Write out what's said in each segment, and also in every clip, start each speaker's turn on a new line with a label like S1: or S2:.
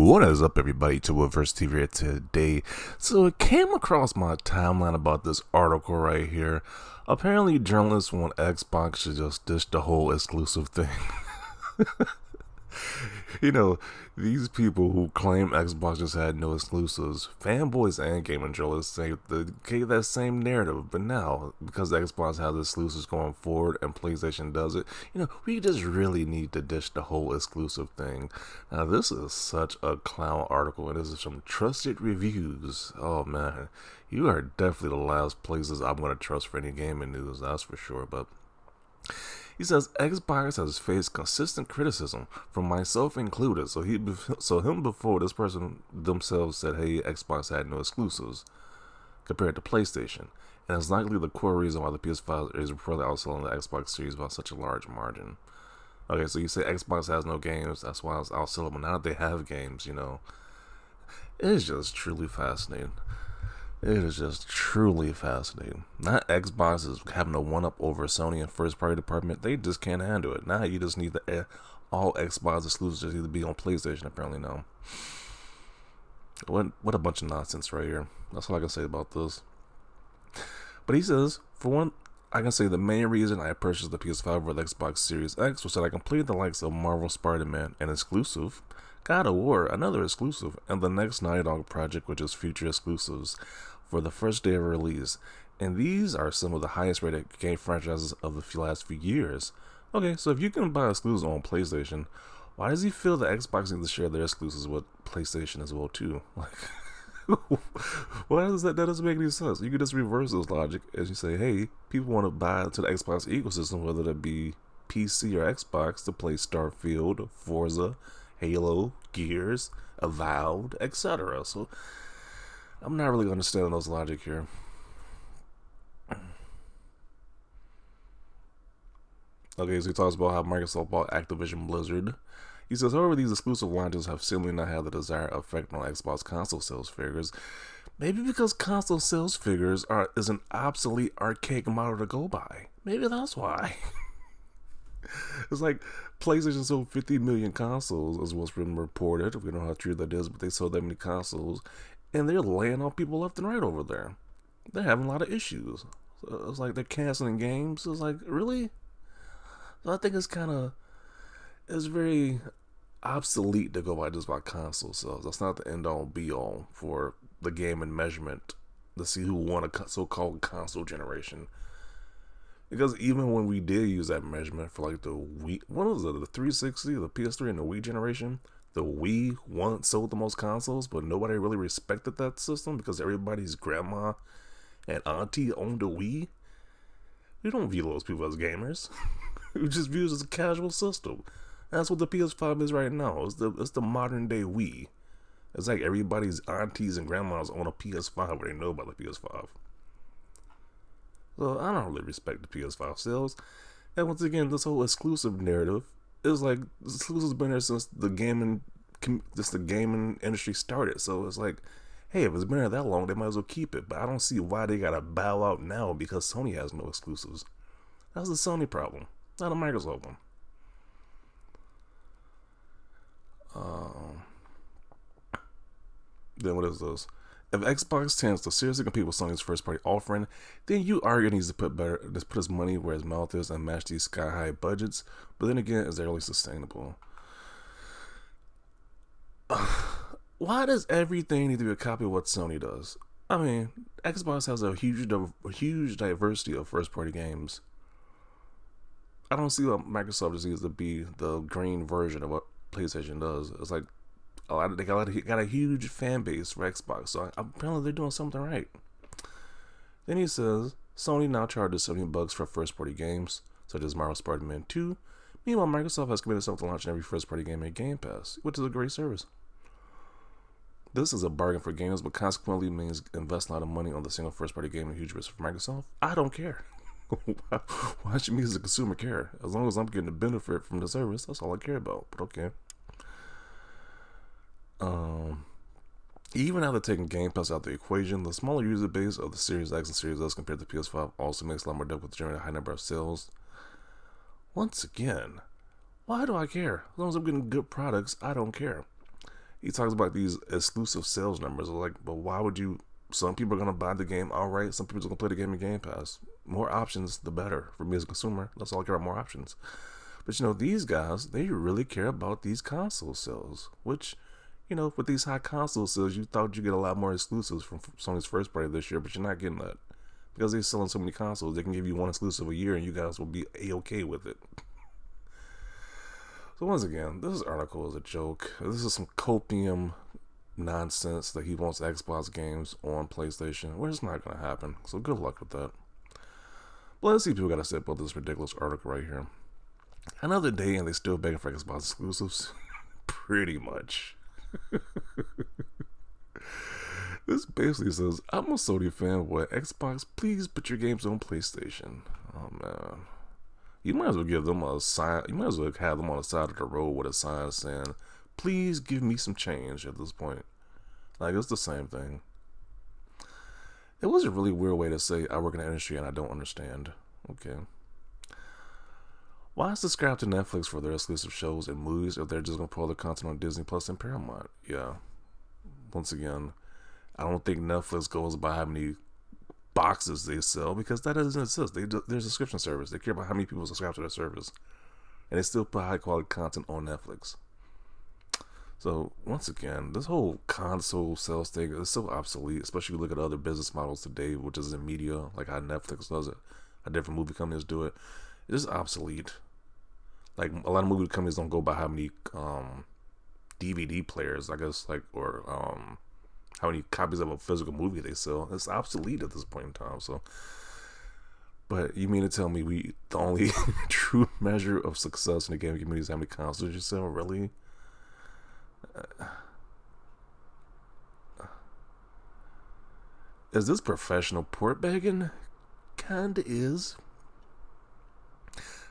S1: What is up, everybody? To Woodverse TV here today. So, it came across my timeline about this article right here. Apparently, journalists want Xbox to just dish the whole exclusive thing. You know, these people who claim Xbox just had no exclusives, fanboys and gaming journalists say they gave that same narrative, but now, because Xbox has exclusives going forward and PlayStation does it, we just really need to dish the whole exclusive thing. Now, this is such a clown article, and this is from Trusted Reviews. Oh man, you are definitely the last places I'm going to trust for any gaming news, that's for sure, but he says Xbox has faced consistent criticism from myself included. So him before this person themselves said, "Hey, Xbox had no exclusives compared to PlayStation," and it's likely the core reason why the PS5 is reportedly outselling the Xbox Series by such a large margin. Okay, so you say Xbox has no games, that's why it's outselling, but now that they have games, it's just truly fascinating. It is just truly fascinating. Not Xbox is having a one-up over Sony in first-party department. They just can't handle it. Now you just need all Xbox exclusives to be on PlayStation, apparently now. What a bunch of nonsense right here. That's all I can say about this. But he says, for one, I can say the main reason I purchased the PS5 over the Xbox Series X was that I completed the likes of Marvel Spider-Man, an exclusive, God of War, another exclusive, and the next Naughty Dog project, which is future exclusives for the first day of release. And these are some of the highest rated game franchises of the last few years. Okay, so if you can buy exclusives on PlayStation, why does he feel that Xbox needs to share their exclusives with PlayStation as well too? Like, why does that doesn't make any sense? You could just reverse this logic as you say, hey, people want to buy into the Xbox ecosystem, whether that be PC or Xbox, to play Starfield, Forza, Halo, Gears, Avowed, etc. So I'm not really understanding those logic here. Okay, so he talks about how Microsoft bought Activision Blizzard. He says, however, these exclusive launches have seemingly not had the desired effect on Xbox console sales figures. Maybe because console sales figures is an obsolete, archaic model to go by. Maybe that's why. It's like PlayStation sold 50 million consoles, as what's been reported. We don't know how true that is, but they sold that many consoles, and they're laying off people left and right over there. They're having a lot of issues. So it's like they're canceling games. It's like, really? So I think it's very obsolete to go by just by console sales. That's not the end all be all for the gaming measurement to see who won a so-called console generation. Because even when we did use that measurement for like the Wii, what was it, the 360, the PS3, and the Wii generation, the Wii once sold the most consoles, but nobody really respected that system because everybody's grandma and auntie owned a Wii. We don't view those people as gamers. We just view it as a casual system. That's what the PS5 is right now. It's the modern day Wii. It's like everybody's aunties and grandmas own a PS5 where they know about the PS5. So I don't really respect the PS5 sales. And once again, this whole exclusive narrative is like exclusive's been there since the gaming industry started. So it's like, hey, if it's been there that long, they might as well keep it. But I don't see why they gotta bow out now because Sony has no exclusives. That's the Sony problem, not a Microsoft one. Then what is this? If Xbox tends to seriously compete with Sony's first-party offering, then you argue it needs to put his money where his mouth is and match these sky-high budgets. But then again, is that really sustainable? Why does everything need to be a copy of what Sony does? I mean, Xbox has a huge diversity of first-party games. I don't see what Microsoft just needs to be the green version of what PlayStation does. It's like they got a huge fan base for Xbox, so apparently they're doing something right. Then he says Sony now charges $70 for first-party games, such as Marvel Spider-Man 2. Meanwhile, Microsoft has committed itself to launching every first-party game in Game Pass, which is a great service. This is a bargain for gamers, but consequently means invest a lot of money on the single first-party game and a huge risk for Microsoft. I don't care. Why should me as a consumer care? As long as I'm getting the benefit from the service, that's all I care about. But okay. Even after taking Game Pass out of the equation, the smaller user base of the Series X and Series S compared to PS5 also makes it a lot more difficult to generate a high number of sales. Once again, why do I care? As long as I'm getting good products, I don't care. He talks about these exclusive sales numbers. Like, but why would you? Some people are gonna buy the game outright. Some people are gonna play the game in Game Pass. More options, the better for me as a consumer. That's all I care about, more options. But these guys, they really care about these console sales. Which, with these high console sales, you thought you get a lot more exclusives from Sony's first party this year, but you're not getting that because they're selling so many consoles. They can give you one exclusive a year, and you guys will be a-okay with it. So once again, this article is a joke. This is some copium nonsense that he wants Xbox games on PlayStation. Well, it's not going to happen. So good luck with that. But let's see what people got to say about this ridiculous article right here. Another day and they still begging for Xbox exclusives. Pretty much. This basically says, I'm a Sony fanboy. Xbox, please put your games on PlayStation. Oh man. You might as well give them a sign. You might as well have them on the side of the road with a sign saying, please give me some change at this point. Like, it's the same thing. It was a really weird way to say, I work in the industry and I don't understand. Okay. Why subscribe to Netflix for their exclusive shows and movies if they're just going to put all the content on Disney Plus and Paramount? Yeah. Once again, I don't think Netflix goes by how many boxes they sell because that doesn't exist. There's a subscription service. They care about how many people subscribe to their service. And they still put high quality content on Netflix. So, once again, this whole console sales thing is so obsolete, especially if you look at other business models today, which is in media, like how Netflix does it, how different movie companies do it. It is obsolete. Like, a lot of movie companies don't go by how many DVD players, I guess, or how many copies of a physical movie they sell. It's obsolete at this point in time. So, but you mean to tell me the only true measure of success in the gaming community is how many consoles you sell? Really? Is this professional port begging? Kinda is.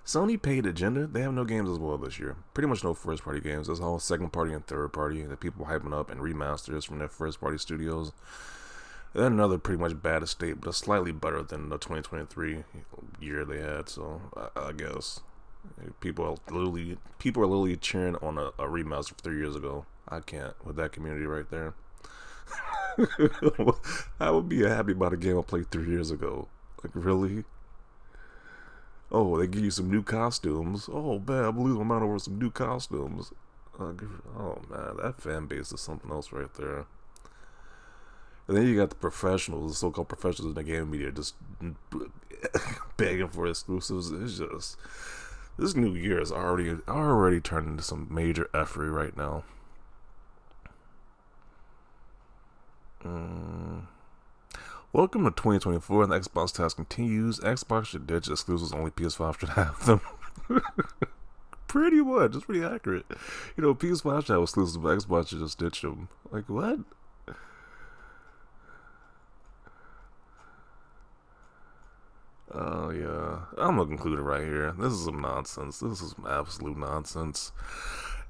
S1: Sony paid agenda. They have no games as well this year. Pretty much no first party games. It's all second party and third party that people hyping up and remasters from their first party studios. And then another pretty much bad estate, but slightly better than the 2023 year they had. So I guess people are literally cheering on a remaster from 3 years ago. I can't with that community right there. I would be happy about a game I played 3 years ago. Like, really? Oh, they give you some new costumes. Oh man, I'm losing my mind over some new costumes. Oh man, that fan base is something else right there. And then you got the professionals, the so-called professionals in the game media, just begging for exclusives. It's just, this new year is already turned into some major effery right now. Welcome to 2024, and the Xbox task continues. Xbox should ditch exclusives, only PS5 should have them. Pretty much, it's pretty accurate. PS5 should have exclusives, but Xbox should just ditch them. Like, what? Oh, yeah. I'm gonna conclude it right here. This is some nonsense. This is some absolute nonsense.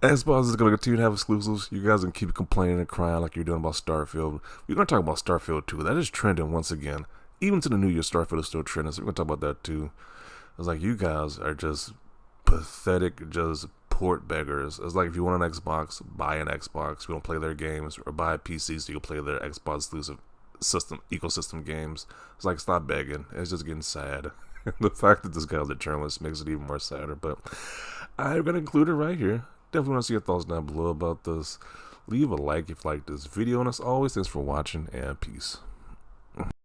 S1: Xbox is going to continue to have exclusives. You guys can keep complaining and crying like you're doing about Starfield. We're going to talk about Starfield too. That is trending once again. Even to the new year, Starfield is still trending. So we're going to talk about that too. It's like you guys are just pathetic, just port beggars. It's like if you want an Xbox, buy an Xbox. We don't play their games, or buy a PC so you can play their Xbox exclusive ecosystem games. It's like, stop begging. It's just getting sad. The fact that this guy's a journalist makes it even more sadder. But I'm going to include it right here. Definitely want to see your thoughts down below about this. Leave a like if you like this video, and as always, thanks for watching, and peace.